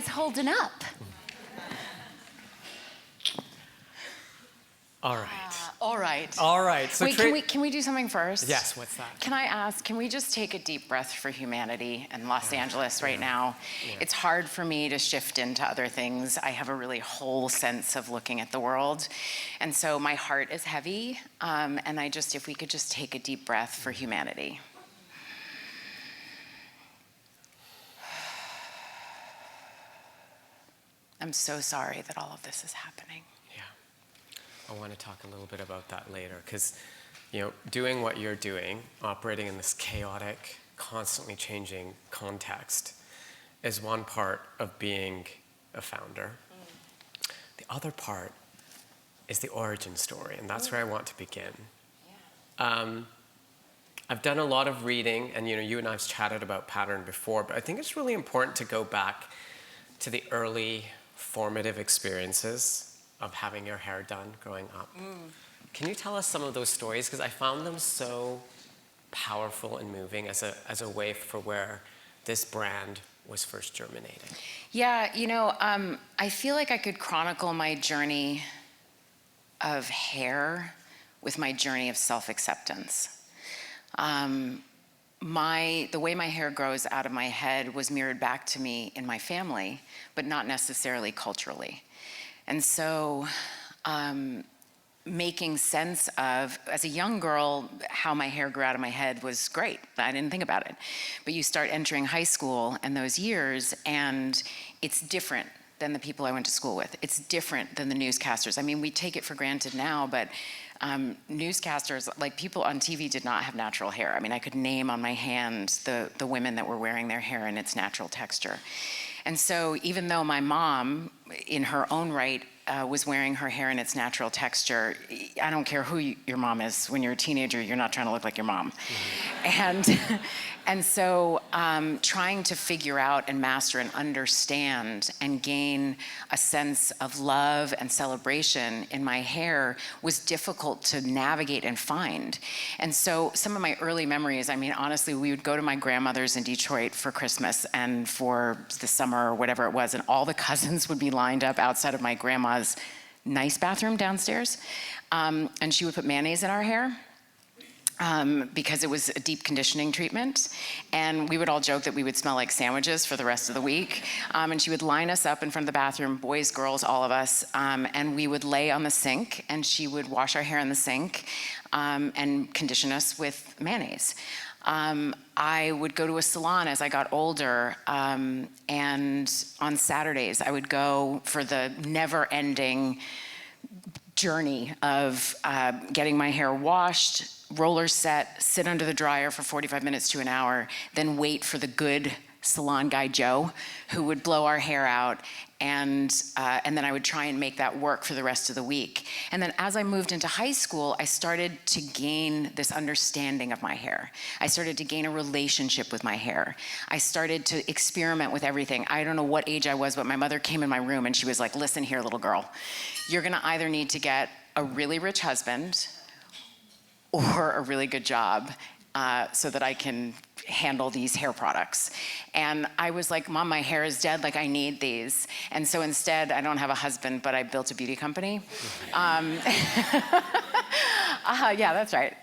guys holding up? All right. All right. All right. So Wait, can we do something first? Yes, what's that? Can I ask, can we just take a deep breath for humanity in Los Angeles right now? Yeah. It's hard for me to shift into other things. I have a really whole sense of looking at the world. And so my heart is heavy. And if we could just take a deep breath for humanity. I'm so sorry that all of this is happening. I want to talk a little bit about that later, because doing what you're doing, operating in this chaotic, constantly changing context, is one part of being a founder. The other part is the origin story, and that's where I want to begin. I've done a lot of reading, and you and I have chatted about pattern before, but I think it's really important to go back to the early formative experiences of having your hair done growing up. Can you tell us some of those stories? Because I found them so powerful and moving as a way for where this brand was first germinated. Yeah, I feel like I could chronicle my journey of hair with my journey of self-acceptance. The way my hair grows out of my head was mirrored back to me in my family, but not necessarily culturally. And so making sense of, as a young girl, how my hair grew out of my head was great. I didn't think about it. But you start entering high school and those years, and it's different than the people I went to school with. It's different than the newscasters. I mean, we take it for granted now, but newscasters, like people on TV, did not have natural hair. I mean, I could name on my hand the women that were wearing their hair in its natural texture. And so even though my mom, in her own right, was wearing her hair in its natural texture, I don't care who your mom is. When you're a teenager, you're not trying to look like your mom. And so trying to figure out and master and understand and gain a sense of love and celebration in my hair was difficult to navigate and find. And so some of my early memories, I mean, honestly, we would go to my grandmother's in Detroit for Christmas and for the summer or whatever it was, and all the cousins would be lined up outside of my grandma's nice bathroom downstairs. And she would put mayonnaise in our hair. Because it was a deep conditioning treatment. And we would all joke that we would smell like sandwiches for the rest of the week. And she would line us up in front of the bathroom, boys, girls, all of us, and we would lay on the sink, and she would wash our hair in the sink and condition us with mayonnaise. I would go to a salon as I got older, and on Saturdays I would go for the never-ending journey of getting my hair washed, roller set, sit under the dryer for 45 minutes to an hour, then wait for the good salon guy, Joe, who would blow our hair out, and then I would try and make that work for the rest of the week. And then as I moved into high school, I started to gain this understanding of my hair. I started to gain a relationship with my hair. I started to experiment with everything. I don't know what age I was, but my mother came in my room and she was like, listen here, little girl, you're gonna either need to get a really rich husband or a really good job so that I can handle these hair products. And I was like, Mom, my hair is dead, like I need these. And so instead, I don't have a husband, but I built a beauty company. Yeah, that's right.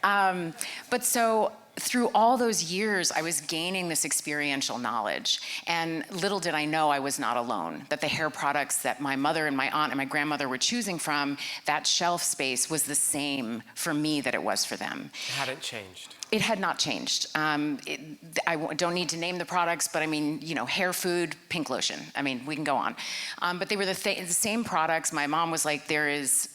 But so through all those years, I was gaining this experiential knowledge. And little did I know I was not alone, that the hair products that my mother and my aunt and my grandmother were choosing from, that shelf space was the same for me that it was for them. It hadn't changed. It had not changed. I don't need to name the products, but I mean, hair food, pink lotion. I mean, we can go on. But they were the same products. My mom was like, there is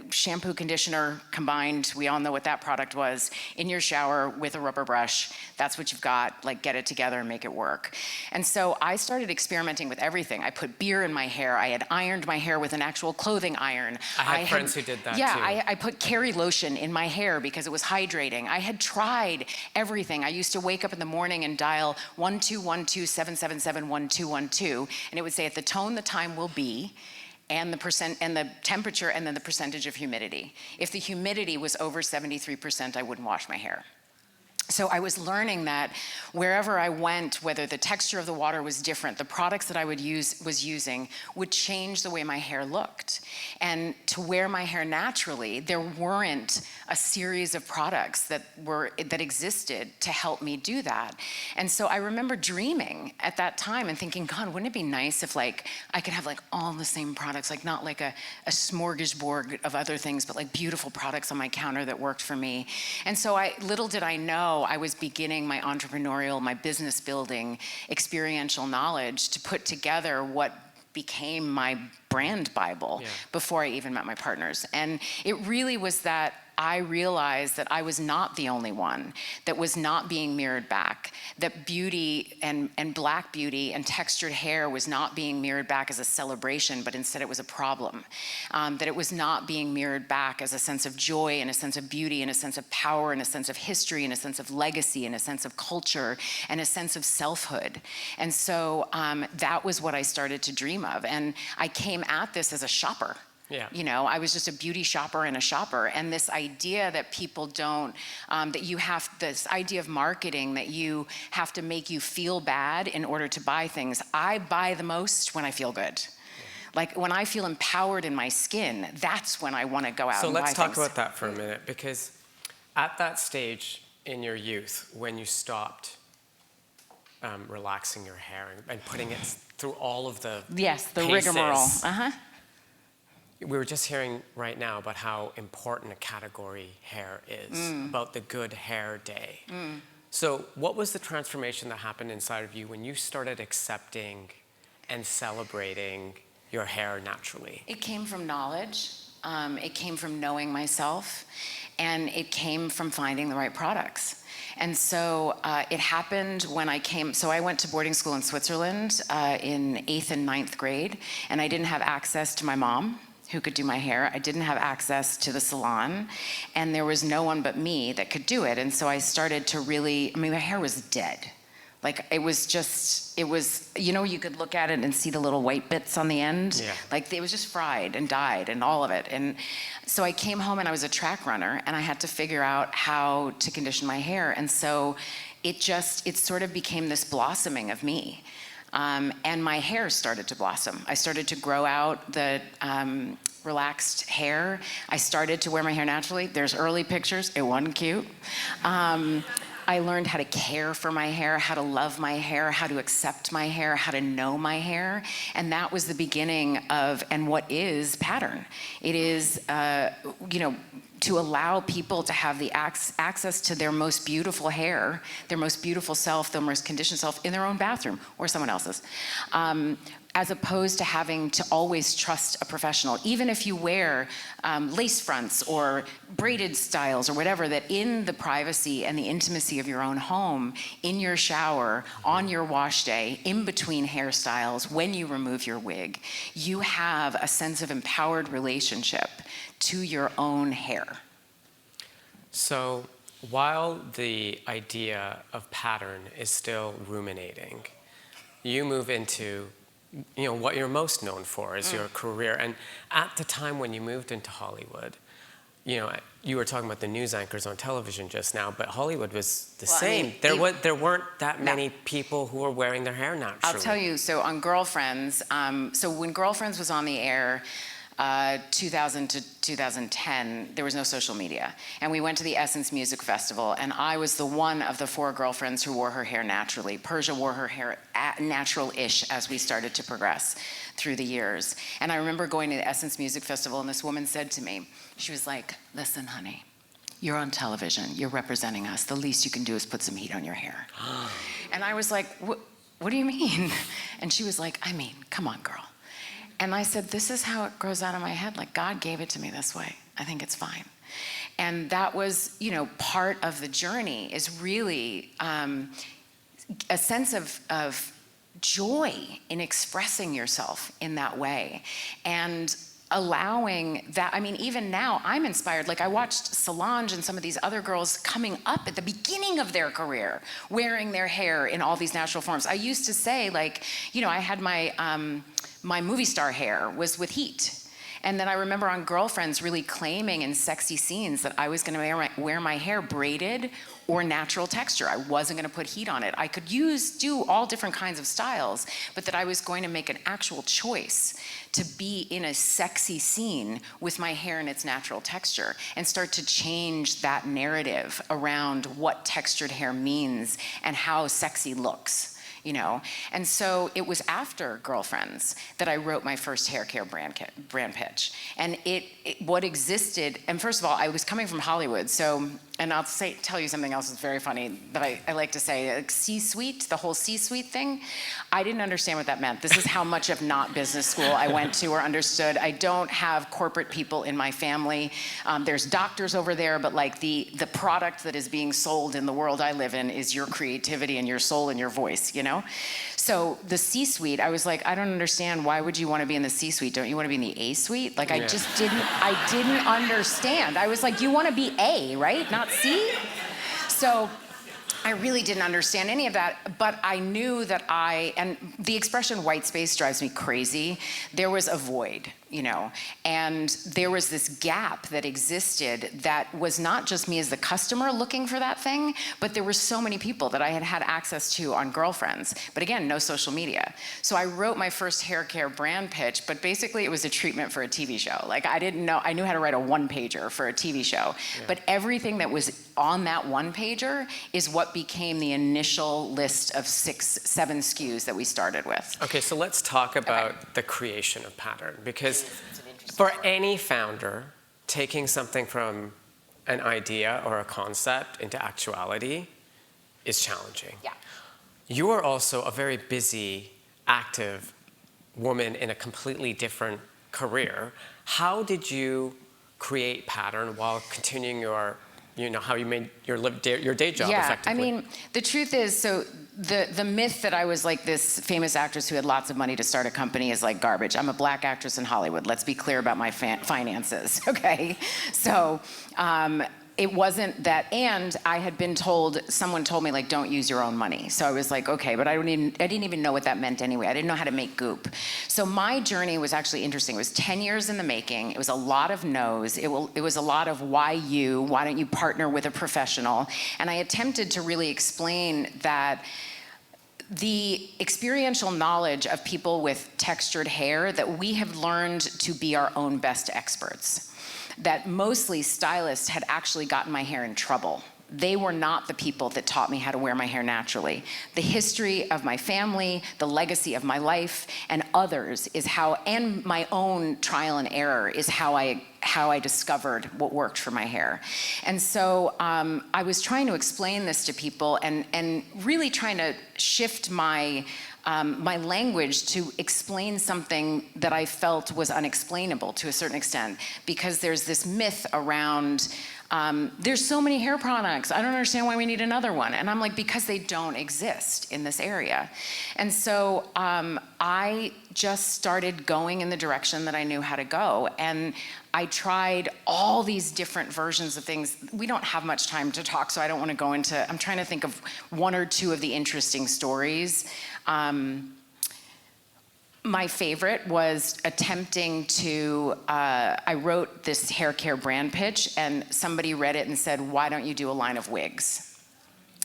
shampoo, conditioner combined. We all know what that product was. In your shower with a rubber brush. That's what you've got. Like, get it together and make it work. And so I started experimenting with everything. I put beer in my hair. I had ironed my hair with an actual clothing iron. I had friends who did that too. Yeah, I put Kerry lotion in my hair because it was hydrating. I had tried everything. I used to wake up in the morning and dial 1-2-1-2-777-1212, and it would say at the tone the time will be, and the percent and the temperature, and then the percentage of humidity. If the humidity was over 73%, I wouldn't wash my hair. So I was learning that wherever I went, whether the texture of the water was different, the products that I was using would change the way my hair looked. And to wear my hair naturally, there weren't a series of products that existed to help me do that. And so I remember dreaming at that time and thinking, God, wouldn't it be nice if I could have all the same products, not like a smorgasbord of other things, but beautiful products on my counter that worked for me. And so little did I know, I was beginning my entrepreneurial, my business building, experiential knowledge to put together what became my brand Bible before I even met my partners. And it really was that I realized that I was not the only one that was not being mirrored back, that beauty and black beauty and textured hair was not being mirrored back as a celebration, but instead it was a problem. That it was not being mirrored back as a sense of joy and a sense of beauty and a sense of power and a sense of history and a sense of legacy and a sense of culture and a sense of selfhood. And so that was what I started to dream of. And I came at this as a shopper. Yeah. I was just a beauty shopper and a shopper. And this idea that people don't, this idea of marketing that you have to make you feel bad in order to buy things. I buy the most when I feel good. When I feel empowered in my skin, that's when I want to go out and buy things. So let's talk about that for a minute, because at that stage in your youth, when you stopped relaxing your hair and putting it through all of the the rigmarole. We were just hearing right now about how important a category hair is, about the good hair day. So what was the transformation that happened inside of you when you started accepting and celebrating your hair naturally? It came from knowledge. It came from knowing myself. And it came from finding the right products. And so it happened when I came, so I went to boarding school in Switzerland in 8th and 9th grade, and I didn't have access to my mom, who could do my hair. I didn't have access to the salon, and there was no one but me that could do it. And so I started to really, my hair was dead. It was, you could look at it and see the little white bits on the end. Yeah. It was just fried and dyed and all of it. And so I came home and I was a track runner, and I had to figure out how to condition my hair. And so it sort of became this blossoming of me. And my hair started to blossom. I started to grow out the relaxed hair. I started to wear my hair naturally. There's early pictures. It wasn't cute. I learned how to care for my hair, how to love my hair, how to accept my hair, how to know my hair. And that was the beginning of, and what is Pattern. It is, to allow people to have the access to their most beautiful hair, their most beautiful self, their most conditioned self in their own bathroom or someone else's, as opposed to having to always trust a professional. Even if you wear lace fronts or braided styles or whatever, that in the privacy and the intimacy of your own home, in your shower, on your wash day, in between hairstyles, when you remove your wig, you have a sense of empowered relationship to your own hair. So while the idea of Pattern is still ruminating, you move into what you're most known for is your career. And at the time when you moved into Hollywood, you were talking about the news anchors on television just now, but Hollywood was the same. There weren't that many people who were wearing their hair naturally. I'll tell you, so on Girlfriends, so when Girlfriends was on the air, 2000 to 2010, there was no social media. And we went to the Essence Music Festival, and I was the one of the 4 girlfriends who wore her hair naturally. Persia wore her hair natural-ish as we started to progress through the years. And I remember going to the Essence Music Festival, and this woman said to me, she was like, "Listen, honey, you're on television, you're representing us. The least you can do is put some heat on your hair." And I was like, what do you mean? And she was like, come on, girl. And I said, this is how it grows out of my head. God gave it to me this way. I think it's fine. And that was, part of the journey is really a sense of joy in expressing yourself in that way. And allowing that, even now I'm inspired. I watched Solange and some of these other girls coming up at the beginning of their career, wearing their hair in all these natural forms. I used to say, I had my movie star hair was with heat. And then I remember on Girlfriends really claiming in sexy scenes that I was going to wear my hair braided or natural texture. I wasn't going to put heat on it. I could do all different kinds of styles, but that I was going to make an actual choice to be in a sexy scene with my hair in its natural texture and start to change that narrative around what textured hair means and how sexy looks. And so it was after Girlfriends that I wrote my first hair care brand pitch. And what existed, and first of all, I was coming from Hollywood, so, and I'll tell you something else that's very funny that I like to say, like C-suite, the whole C-suite thing, I didn't understand what that meant. This is how much of not business school I went to or understood. I don't have corporate people in my family. There's doctors over there, but like the product that is being sold in the world I live in is your creativity and your soul and your voice, So the C-suite, I was like, I don't understand. Why would you want to be in the C-suite? Don't you want to be in the A-suite? Like, I didn't understand. I was like, you want to be A, right? Not C? So I really didn't understand any of that, but I knew that and the expression white space drives me crazy. There was a void, and there was this gap that existed that was not just me as the customer looking for that thing, but there were so many people that I had had access to on Girlfriends. But again, no social media. So I wrote my first hair care brand pitch, but basically it was a treatment for a TV show. Like I knew how to write a one-pager for a TV show, but everything that was on that one-pager is what became the initial list of 6-7 SKUs that we started with. Okay, so let's talk about the creation of Pattern, because for any founder, taking something from an idea or a concept into actuality is challenging. Yeah. You are also a very busy, active woman in a completely different career. How did you create Pattern while continuing how you made your day job effectively? I mean, the truth is, so the myth that I was like this famous actress who had lots of money to start a company is like garbage. I'm a black actress in Hollywood. Let's be clear about my finances, okay? So it wasn't that, and I had been told, someone told me like, don't use your own money. So I was like, okay, but I didn't even know what that meant anyway. I didn't know how to make goop. So my journey was actually interesting. It was 10 years in the making. It was a lot of no's. It was a lot of why don't you partner with a professional? And I attempted to really explain that the experiential knowledge of people with textured hair, that we have learned to be our own best experts. That mostly stylists had actually gotten my hair in trouble. They were not the people that taught me how to wear my hair naturally. The history of my family, the legacy of my life, and others and my own trial and error is how I discovered what worked for my hair. And so I was trying to explain this to people and really trying to shift my language to explain something that I felt was unexplainable to a certain extent, because there's this myth around there's so many hair products, I don't understand why we need another one. And I'm like, because they don't exist in this area. And so I just started going in the direction that I knew how to go. And I tried all these different versions of things. We don't have much time to talk, so I don't want to go into, I'm trying to think of one or two of the interesting stories. My favorite was attempting to, I wrote this hair care brand pitch and somebody read it and said, why don't you do a line of wigs?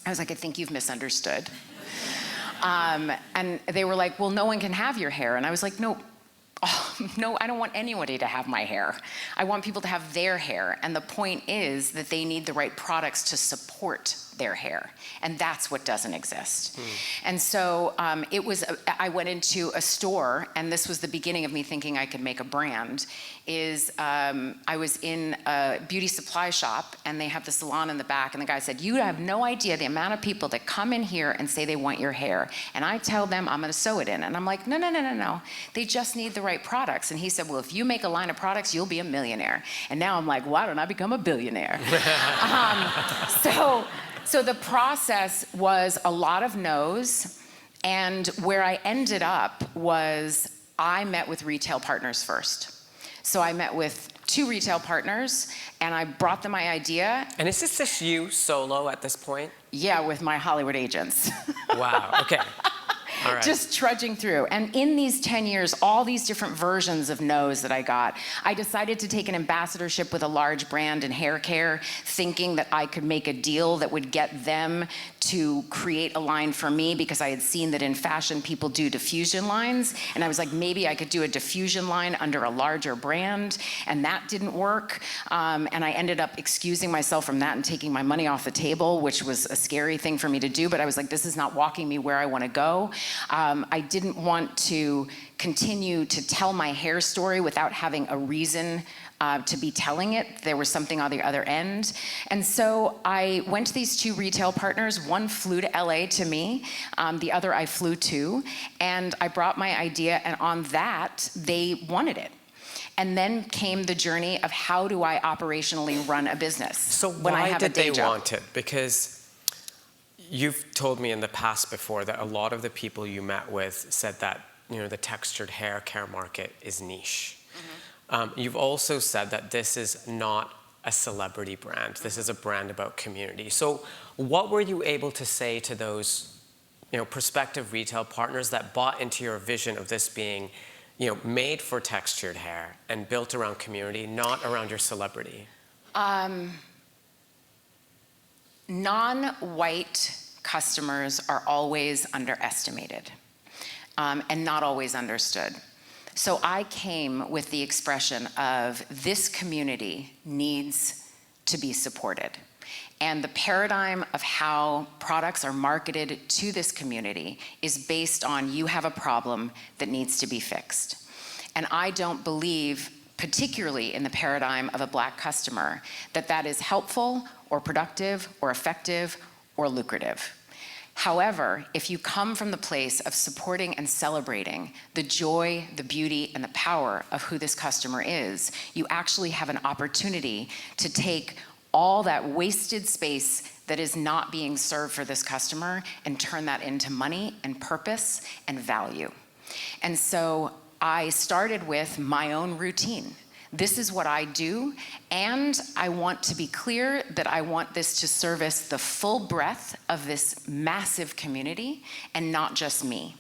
I was like, I think you've misunderstood. And they were like, well, no one can have your hair. And I was like, no, I don't want anybody to have my hair. I want people to have their hair. And the point is that they need the right products to support their hair. And that's what doesn't exist. And so I went into a store, and this was the beginning of me thinking I could make a brand, I was in a beauty supply shop, and they have the salon in the back, and the guy said, you have no idea the amount of people that come in here and say they want your hair. And I tell them I'm gonna sew it in. And I'm like, no. They just need the right products. And he said, well, if you make a line of products, you'll be a millionaire. And now I'm like, why don't I become a billionaire? So the process was a lot of no's, and where I ended up was I met with retail partners first. So I met with 2 retail partners, and I brought them my idea. And is this just you solo at this point? Yeah, with my Hollywood agents. Wow, okay. All right. Just trudging through. And in these 10 years, all these different versions of no's that I got, I decided to take an ambassadorship with a large brand in hair care, thinking that I could make a deal that would get them to create a line for me, because I had seen that in fashion people do diffusion lines, and I was like, maybe I could do a diffusion line under a larger brand, and that didn't work. And I ended up excusing myself from that and taking my money off the table, which was a scary thing for me to do, but I was like, this is not walking me where I want to go. I didn't want to continue to tell my hair story without having a reason to be telling it. There was something on the other end. And so I went to these two retail partners. One flew to LA to me, the other I flew to, and I brought my idea, and on that, they wanted it. And then came the journey of how do I operationally run a business So when I why have did a day they job. want it? Because you've told me in the past before that a lot of the people you met with said that, the textured hair care market is niche. You've also said that this is not a celebrity brand. This is a brand about community. So what were you able to say to those, prospective retail partners that bought into your vision of this being, made for textured hair and built around community, not around your celebrity? Non-white customers are always underestimated and not always understood. So I came with the expression of this community needs to be supported. And the paradigm of how products are marketed to this community is based on you have a problem that needs to be fixed. And I don't believe, particularly in the paradigm of a Black customer, that that is helpful or productive or effective or lucrative. However, if you come from the place of supporting and celebrating the joy, the beauty, and the power of who this customer is, you actually have an opportunity to take all that wasted space that is not being served for this customer and turn that into money and purpose and value. And so I started with my own routine. This is what I do, and I want to be clear that I want this to service the full breadth of this massive community and not just me.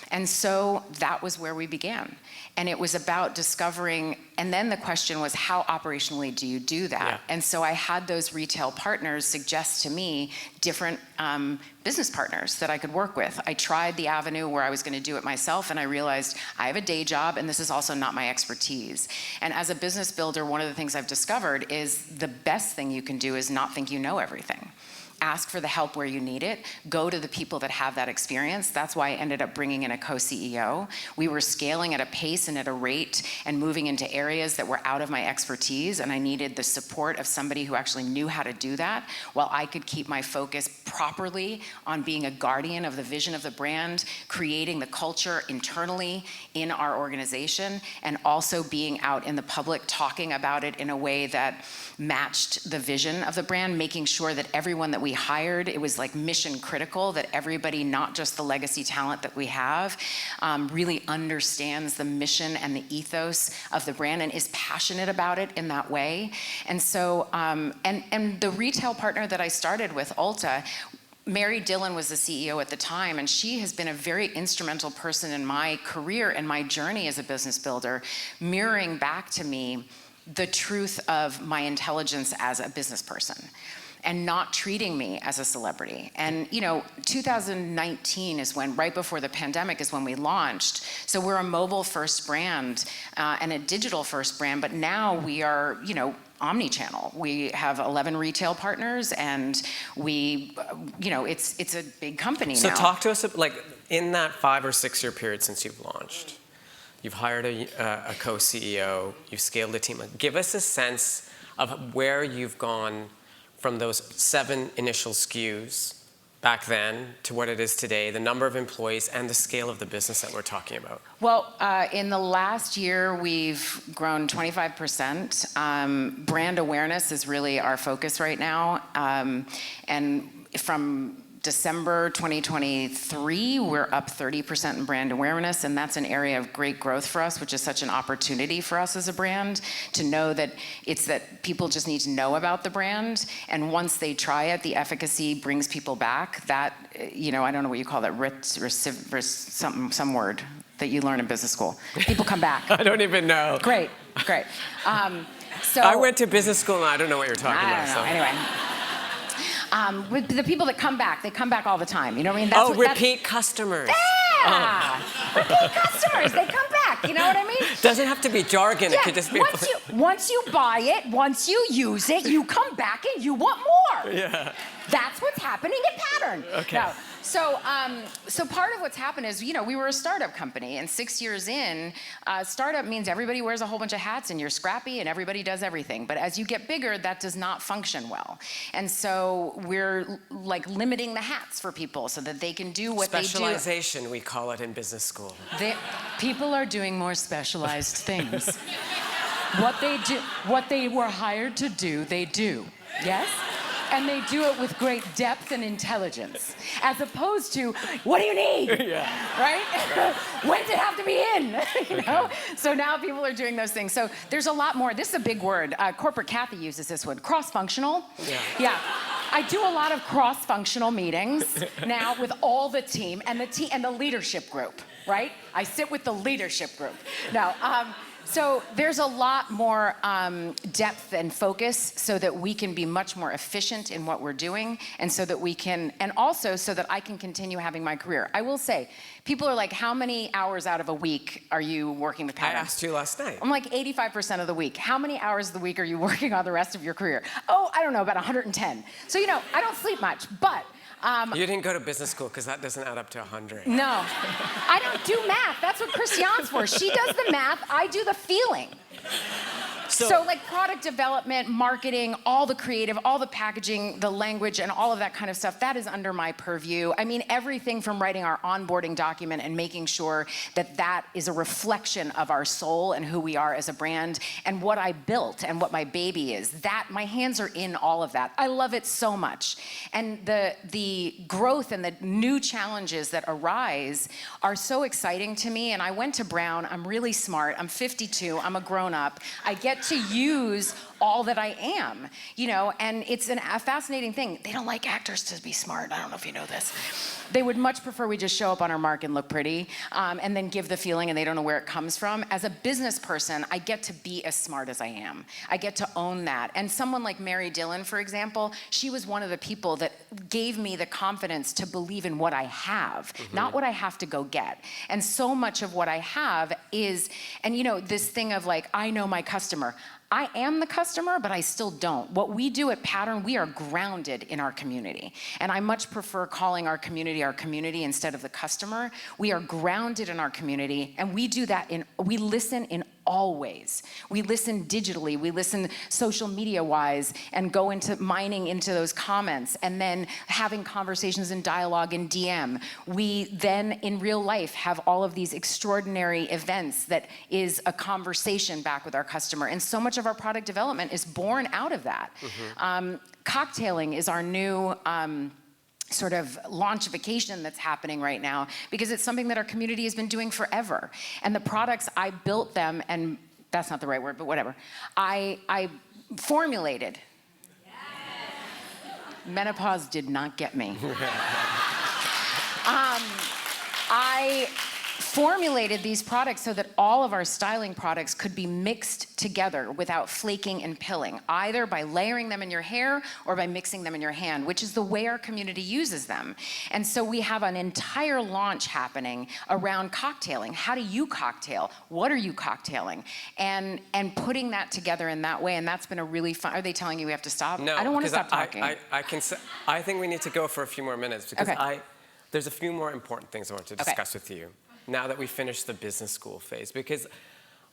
And so that was where we began. And it was about discovering, and then the question was, how operationally do you do that? Yeah. And so I had those retail partners suggest to me different business partners that I could work with. I tried the avenue where I was going to do it myself, and I realized I have a day job, and this is also not my expertise. And as a business builder, one of the things I've discovered is the best thing you can do is not think you know everything. Ask for the help where you need it. Go to the people that have that experience. That's why I ended up bringing in a co-CEO. We were scaling at a pace and at a rate and moving into areas that were out of my expertise, and I needed the support of somebody who actually knew how to do that, while I could keep my focus properly on being a guardian of the vision of the brand, creating the culture internally in our organization, and also being out in the public talking about it in a way that matched the vision of the brand, making sure that everyone that we hired, it was like mission critical that everybody, not just the legacy talent that we have, really understands the mission and the ethos of the brand and is passionate about it in that way. And so, and the retail partner that I started with, Ulta, Mary Dillon was the CEO at the time, and she has been a very instrumental person in my career and my journey as a business builder, mirroring back to me the truth of my intelligence as a business person and not treating me as a celebrity. And 2019 is when, right before the pandemic, is when we launched. So we're a mobile first brand and a digital first brand, but now we are, omni-channel. We have 11 retail partners, and we, it's a big company So now. talk to us, in that 5 or 6 year period since you've launched, you've hired a co-CEO, you've scaled a team. Give us a sense of where you've gone from those 7 initial SKUs back then to what it is today, the number of employees, and the scale of the business that we're talking about. Well, in the last year, we've grown 25%. Brand awareness is really our focus right now. And from December 2023, we're up 30% in brand awareness, and that's an area of great growth for us, which is such an opportunity for us as a brand to know that it's that people just need to know about the brand, and once they try it, the efficacy brings people back. That, you know, I don't know what you call that, some word that you learn in business school. People come back. I don't even know. Great. So I went to business school and I don't know what you're talking I about. don't know. So. Anyway. With the people that come back, they come back all the time. You know what I mean? Repeat customers. Yeah! Repeat customers, they come back. You know what I mean? Doesn't have to be jargon. Yeah. It could just be. Once you buy it, once you use it, you come back and you want more. Yeah. That's what's happening at Pattern. Okay. No. So part of what's happened is, you know, we were a startup company, and 6 years in, startup means everybody wears a whole bunch of hats and you're scrappy and everybody does everything. But as you get bigger, that does not function well. And so we're like limiting the hats for people so that they can do what they do. Specialization, we call it in business school. People are doing more specialized things. What they were hired to do, they do. Yes? And they do it with great depth and intelligence, as opposed to, what do you need? Yeah. Right? When does it have to be in? You know? So now people are doing those things. So there's a lot more. This is a big word. Corporate Kathy uses this one. Cross-functional. Yeah. I do a lot of cross-functional meetings now with all the team and the leadership group. Right? I sit with the leadership group. No. So there's a lot more depth and focus so that we can be much more efficient in what we're doing, and so that we can, and also so that I can continue having my career. I will say, people are like, how many hours out of a week are you working with Pattern? I asked you last night. I'm like 85% of the week. How many hours of the week are you working on the rest of your career? Oh, I don't know, about 110. So, you know, I don't sleep much, but you didn't go to business school because that doesn't add up to 100. no, I don't do math. That's what Christiane's for. She does the math, I do the feeling. So like product development, marketing, all the creative, all the packaging, the language, and all of that kind of stuff, that is under my purview. I mean, everything from writing our onboarding document and making sure that that is a reflection of our soul and who we are as a brand and what I built and what my baby is. That, my hands are in all of that. I love it so much. And the growth and the new challenges that arise are so exciting to me. And I went to Brown. I'm really smart. I'm 52. I'm a grown-up. I get to use all that I am, you know, and it's a fascinating thing. They don't like actors to be smart. I don't know if you know this. They would much prefer we just show up on our mark and look pretty, and then give the feeling, and they don't know where it comes from. As a business person, I get to be as smart as I am. I get to own that. And someone like Mary Dillon, for example, she was one of the people that gave me the confidence to believe in what I have, not what I have to go get. And so much of what I have is, and you know, this thing of like, I know my customer. I am the customer, but I still don't. What we do at Pattern, we are grounded in our community. And I much prefer calling our community instead of the customer. We are grounded in our community, and we do that we listen in all ways. We listen digitally, we listen social media wise, and go into mining into those comments, and then having conversations and dialogue in DM. We then in real life have all of these extraordinary events that is a conversation back with our customer. And so much of our product development is born out of that. Cocktailing is our new sort of launchification that's happening right now, because it's something that our community has been doing forever. And the products, I built them, and that's not the right word, but whatever. I formulated. Menopause did not get me. I formulated these products so that all of our styling products could be mixed together without flaking and pilling, either by layering them in your hair or by mixing them in your hand, which is the way our community uses them. And so we have an entire launch happening around cocktailing. How do you cocktail? What are you cocktailing? And putting that together in that way, and that's been a really fun. Are they telling you we have to stop? No, I don't want to stop talking. I think we need to go for a few more minutes, because there's a few more important things I want to discuss with you now that we finished the business school phase, because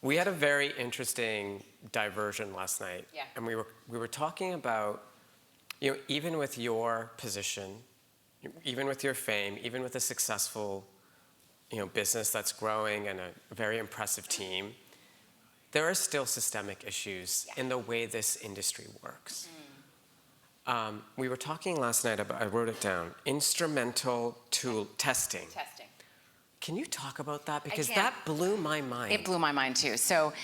we had a very interesting diversion last night. Yeah. And we were talking about, you know, even with your position, even with your fame, even with a successful, you know, business that's growing and a very impressive team, there are still systemic issues in the way this industry works. We were talking last night about, I wrote it down, instrumental tool testing. Testing. Can you talk about that? Because can. that blew my mind. It blew my mind too. So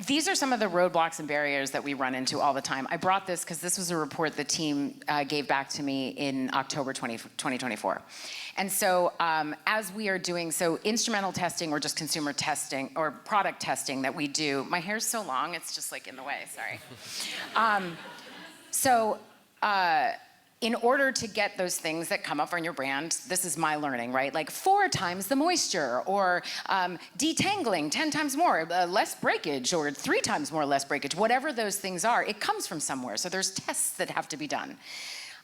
these are some of the roadblocks and barriers that we run into all the time. I brought this because this was a report the team gave back to me in October 2024. And so as we are doing, so instrumental testing or just consumer testing or product testing that we do, my hair's so long, it's just like in the way, sorry. In order to get those things that come up on your brand, this is my learning, right? Like 4 times the moisture, or detangling 10 times more, less breakage, or 3 times more less breakage, whatever those things are, it comes from somewhere. So there's tests that have to be done.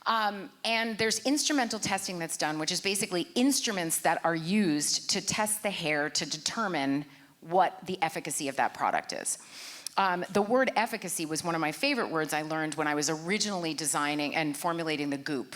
And there's instrumental testing that's done, which is basically instruments that are used to test the hair to determine what the efficacy of that product is. The word efficacy was one of my favorite words I learned when I was originally designing and formulating the Goop,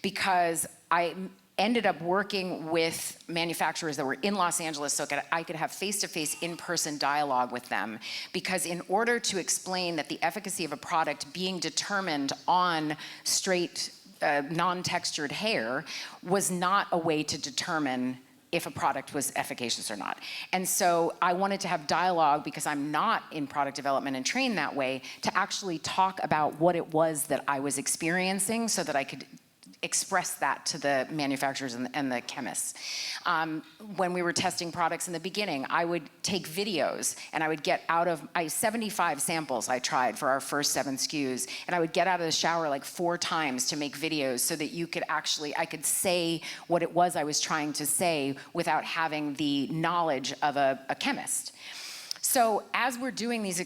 because I ended up working with manufacturers that were in Los Angeles so I could have face-to-face, in-person dialogue with them. Because in order to explain that the efficacy of a product being determined on straight, non-textured hair was not a way to determine if a product was efficacious or not. And so I wanted to have dialogue, because I'm not in product development and trained that way, to actually talk about what it was that I was experiencing so that I could express that to the manufacturers and the chemists. When we were testing products in the beginning, I would take videos and I would get out of, 75 samples I tried for our first 7 SKUs, and I would get out of the shower like 4 times to make videos so that you could actually, I could say what it was I was trying to say without having the knowledge of a chemist. So as we're doing these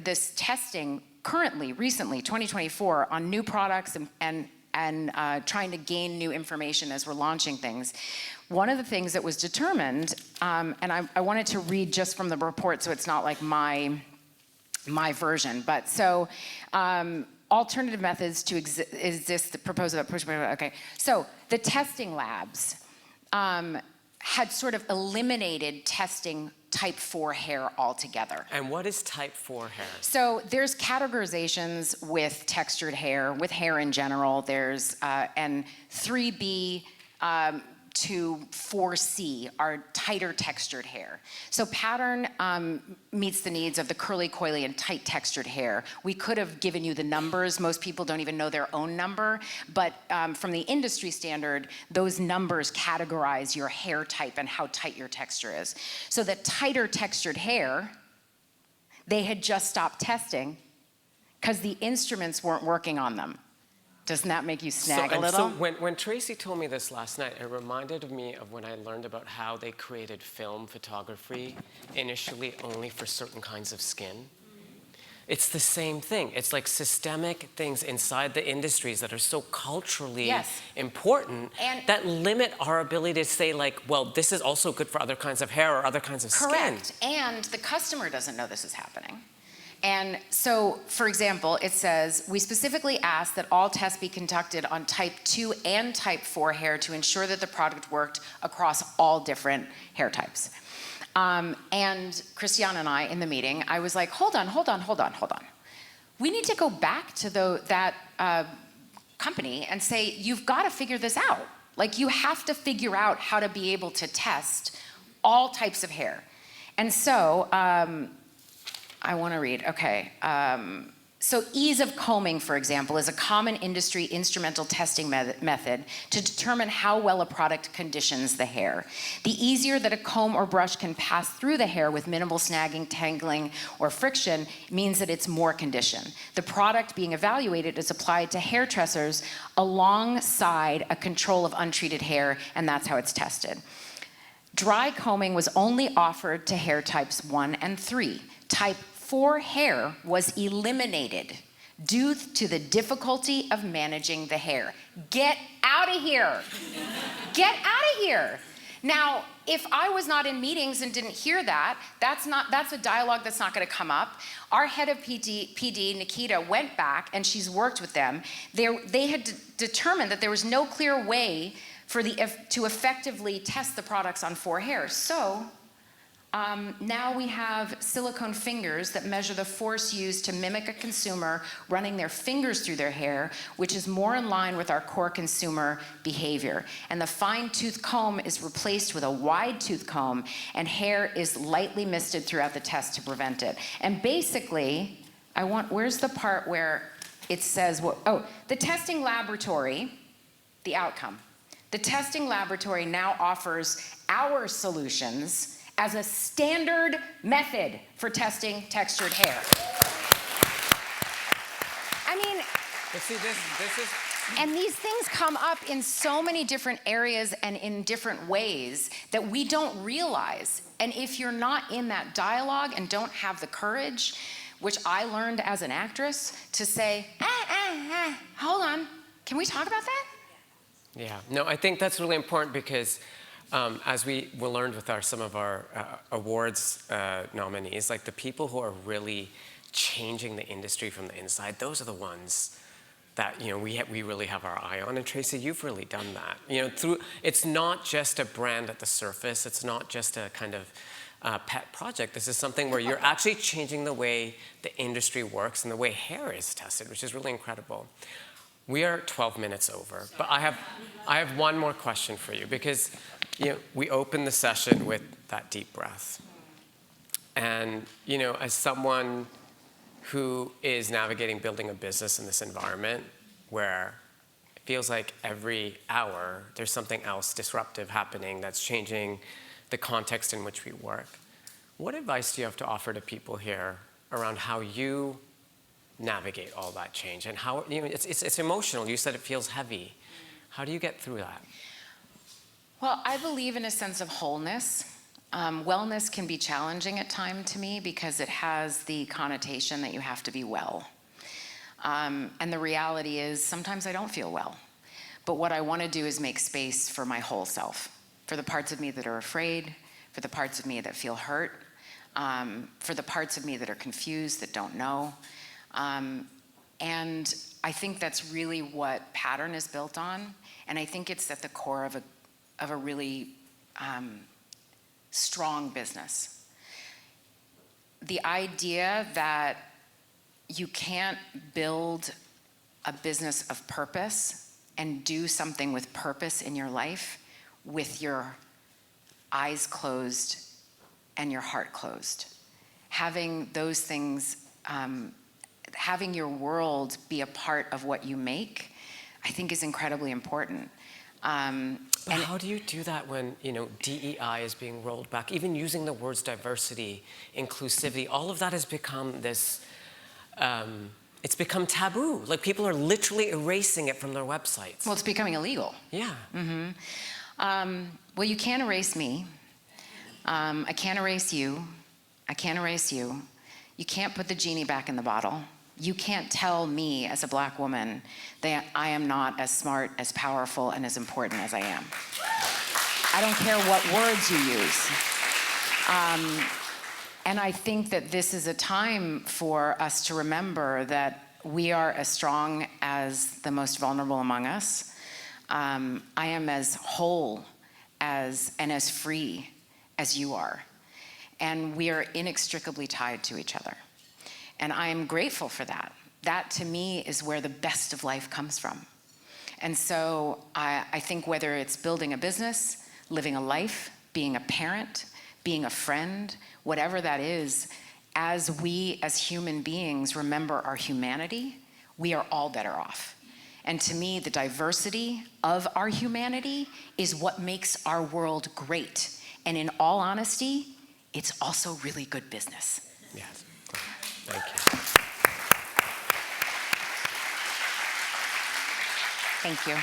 this testing currently, recently, 2024, on new products and trying to gain new information as we're launching things. One of the things that was determined, and I wanted to read just from the report so it's not like my version, but so alternative methods to exist, proposed about push, okay. So the testing labs had sort of eliminated testing type 4 hair altogether. And what is type 4 hair? So there's categorizations with textured hair, with hair in general. There's, and 3B to 4C are tighter textured hair. So Pattern meets the needs of the curly, coily, and tight textured hair. We could have given you the numbers. Most people don't even know their own number, but from the industry standard, those numbers categorize your hair type and how tight your texture is. So the tighter textured hair, they had just stopped testing because the instruments weren't working on them. Doesn't that make you snag a little? So when Tracy told me this last night, it reminded me of when I learned about how they created film photography initially only for certain kinds of skin. It's the same thing. It's like systemic things inside the industries that are so culturally important that limit our ability to say, like, well, this is also good for other kinds of hair or other kinds of skin. Correct. And the customer doesn't know this is happening. And so, for example, it says, we specifically asked that all tests be conducted on type 2 and type 4 hair to ensure that the product worked across all different hair types. And Christiane and I, in the meeting, I was like, hold on. We need to go back to that company and say, you've got to figure this out. Like, you have to figure out how to be able to test all types of hair. And so, I want to read, okay. So ease of combing, for example, is a common industry instrumental testing method to determine how well a product conditions the hair. The easier that a comb or brush can pass through the hair with minimal snagging, tangling, or friction means that it's more conditioned. The product being evaluated is applied to hair tressers alongside a control of untreated hair, and that's how it's tested. Dry combing was only offered to hair types 1 and 3. Type 4 hair was eliminated due to the difficulty of managing the hair. Get out of here. Get out of here. Now, if I was not in meetings and didn't hear that, that's a dialogue that's not going to come up. Our head of PD, Nikita, went back and she's worked with them. They had determined that there was no clear way to effectively test the products on 4 hair. So Now we have silicone fingers that measure the force used to mimic a consumer running their fingers through their hair, which is more in line with our core consumer behavior. And the fine tooth comb is replaced with a wide tooth comb, and hair is lightly misted throughout the test to prevent it. And basically, where's the part where it says, the testing laboratory, the outcome. The testing laboratory now offers our solutions as a standard method for testing textured hair. I mean, But see, this is and these things come up in so many different areas and in different ways that we don't realize. And if you're not in that dialogue and don't have the courage, which I learned as an actress, to say, hold on, can we talk about that? Yeah, no, I think that's really important because as we learned with some of our awards nominees, like the people who are really changing the industry from the inside, those are the ones that we really have our eye on. And Tracy, you've really done that. It's not just a brand at the surface. It's not just a kind of pet project. This is something where you're actually changing the way the industry works and the way hair is tested, which is really incredible. We are 12 minutes over, but I have one more question for you because we opened the session with that deep breath. And as someone who is navigating building a business in this environment where it feels like every hour there's something else disruptive happening that's changing the context in which we work, what advice do you have to offer to people here around how you navigate all that change and how it's emotional? You said it feels heavy. How do you get through that? Well, I believe in a sense of wholeness. Wellness can be challenging at times to me because it has the connotation that you have to be well. And the reality is sometimes I don't feel well. But what I want to do is make space for my whole self, for the parts of me that are afraid, for the parts of me that feel hurt, for the parts of me that are confused, that don't know. And I think that's really what Pattern is built on. And I think it's at the core of a really strong business. The idea that you can't build a business of purpose and do something with purpose in your life with your eyes closed and your heart closed. Having those things, having your world be a part of what you make, I think is incredibly important. But how do you do that when DEI is being rolled back? Even using the words diversity, inclusivity, all of that has become this, it's become taboo. Like people are literally erasing it from their websites. Well, it's becoming illegal. Yeah. Mm-hmm. Well, you can't erase me. I can't erase you. I can't erase you. You can't put the genie back in the bottle. You can't tell me as a Black woman that I am not as smart, as powerful, and as important as I am. I don't care what words you use. And I think that this is a time for us to remember that we are as strong as the most vulnerable among us. I am as whole and as free as you are. And we are inextricably tied to each other. And I am grateful for that. That, to me, is where the best of life comes from. And so I think whether it's building a business, living a life, being a parent, being a friend, whatever that is, as we as human beings remember our humanity, we are all better off. And to me, the diversity of our humanity is what makes our world great. And in all honesty, it's also really good business. Yes. Thank you. Thank you.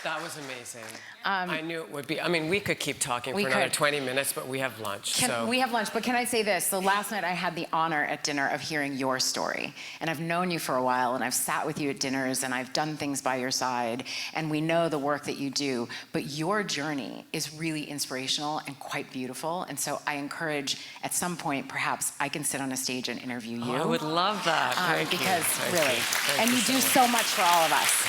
That was amazing. I knew it would be. I mean, we could keep talking for another 20 minutes, but we have lunch. We have lunch, but can I say this? So last night I had the honor at dinner of hearing your story. And I've known you for a while, and I've sat with you at dinners, and I've done things by your side, and we know the work that you do. But your journey is really inspirational and quite beautiful. And so I encourage, at some point, perhaps I can sit on a stage and interview you. I would love that. Thank because you. really, Thank you so do much. so much for all of us.